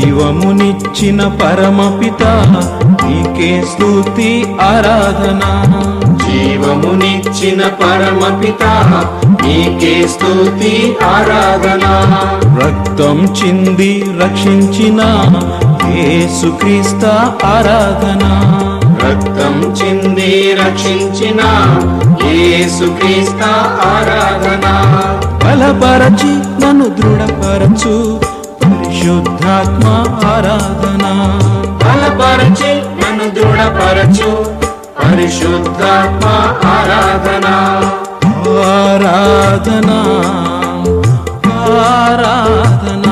జీవమునిచ్చిన పరమపిత నీకే స్తుతి ఆరాధన జీవమునిచ్చిన పరమపిత నీకే స్తుతి ఆరాధన రక్తం చింది రక్షించిన యేసుక్రీస్తు ఆరాధన రక్తం చింది రక్షించిన యేసుక్రీస్తు ఆరాధన బలపరచి నన్ను దృఢపరచు పరిశుద్ధాత్మ ఆరాధన బలపరచి నన్ను దృఢపరచు పరిశుద్ధాత్మ ఆరాధన ఆరాధన ఆరాధన